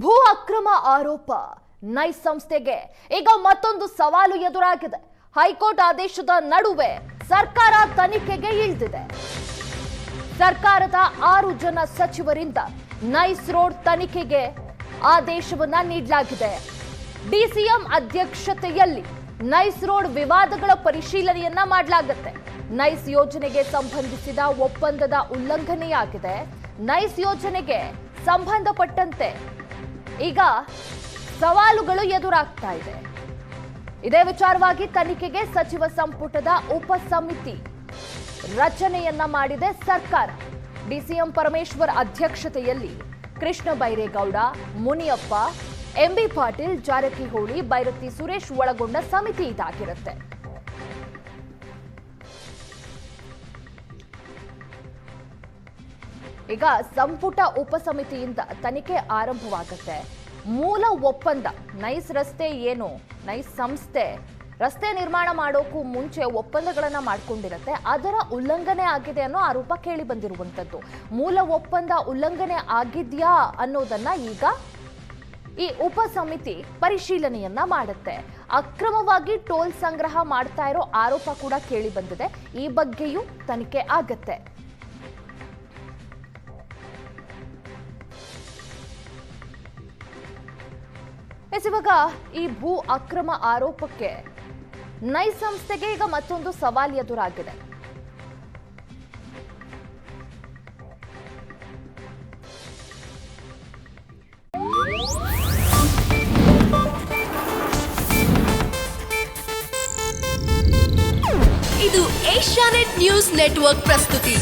ಭೂ ಅಕ್ರಮ ಆರೋಪ ನೈಸ್ ಸಂಸ್ಥೆಗೆ ಈಗ ಮತ್ತೊಂದು ಸವಾಲು ಎದುರಾಗಿದೆ. ಹೈಕೋರ್ಟ್ ಆದೇಶದ ನಡುವೆ ಸರ್ಕಾರ ತನಿಖೆಗೆ ಇಳಿದಿದೆ. ಸರ್ಕಾರದ 6 ಜನ ಸಚಿವರಿಂದ ನೈಸ್ ರೋಡ್ ತನಿಖೆಗೆ ಆದೇಶವನ್ನ ನೀಡಲಾಗಿದೆ. ಡಿಸಿಎಂ ಅಧ್ಯಕ್ಷತೆಯಲ್ಲಿ ನೈಸ್ ರೋಡ್ ವಿವಾದಗಳ ಪರಿಶೀಲನೆಯನ್ನ ಮಾಡಲಾಗುತ್ತೆ. ನೈಸ್ ಯೋಜನೆಗೆ ಸಂಬಂಧಿಸಿದ ಒಪ್ಪಂದದ ಉಲ್ಲಂಘನೆಯಾಗಿದೆ. ನೈಸ್ ಯೋಜನೆಗೆ ಸಂಬಂಧಪಟ್ಟಂತೆ ಈಗ ಸವಾಲುಗಳು ಎದುರಾಗ್ತಾ ಇದೆ. ಇದೇ ವಿಚಾರವಾಗಿ ತನಿಖೆಗೆ ಸಚಿವ ಸಂಪುಟದ ಉಪ ಸಮಿತಿ ರಚನೆಯನ್ನ ಮಾಡಿದೆ ಸರ್ಕಾರ. ಡಿಸಿಎಂ ಪರಮೇಶ್ವರ್ ಅಧ್ಯಕ್ಷತೆಯಲ್ಲಿ ಕೃಷ್ಣ ಬೈರೇಗೌಡ, ಮುನಿಯಪ್ಪ, ಎಂಬಿ ಪಾಟೀಲ್, ಜಾರಕಿಹೊಳಿ, ಬೈರತಿ ಸುರೇಶ್ ಒಳಗೊಂಡ ಸಮಿತಿ ಇದಾಗಿರುತ್ತೆ. ಈಗ ಸಂಪುಟ ಉಪಸಮಿತಿಯಿಂದ ತನಿಖೆ ಆರಂಭವಾಗುತ್ತೆ. ಮೂಲ ಒಪ್ಪಂದ ನೈಸ್ ರಸ್ತೆ ಏನು, ನೈಸ್ ಸಂಸ್ಥೆ ರಸ್ತೆ ನಿರ್ಮಾಣ ಮಾಡೋಕ್ಕೂ ಮುಂಚೆ ಒಪ್ಪಂದಗಳನ್ನ ಮಾಡ್ಕೊಂಡಿರುತ್ತೆ. ಅದರ ಉಲ್ಲಂಘನೆ ಆಗಿದೆ ಅನ್ನೋ ಆರೋಪ ಕೇಳಿ ಬಂದಿರುವಂತದ್ದು. ಮೂಲ ಒಪ್ಪಂದ ಉಲ್ಲಂಘನೆ ಆಗಿದ್ಯಾ ಅನ್ನೋದನ್ನ ಈಗ ಈ ಉಪಸಮಿತಿ ಪರಿಶೀಲನೆಯನ್ನ ಮಾಡುತ್ತೆ. ಅಕ್ರಮವಾಗಿ ಟೋಲ್ ಸಂಗ್ರಹ ಮಾಡ್ತಾ ಇರೋ ಆರೋಪ ಕೂಡ ಕೇಳಿ ಬಂದಿದೆ. ಈ ಬಗ್ಗೆಯೂ ತನಿಖೆ ಆಗತ್ತೆ. ಇವಾಗ ಈ ಭೂ ಅಕ್ರಮ ಆರೋಪಕ್ಕೆ ನೈಸ್ ಸಂಸ್ಥೆಗೆ ಈಗ ಮತ್ತೊಂದು ಸವಾಲು ಎದುರಾಗಿದೆ. ಇದು ಏಷ್ಯಾನೆಟ್ ನ್ಯೂಸ್ ನೆಟ್ವರ್ಕ್ ಪ್ರಸ್ತುತಿ.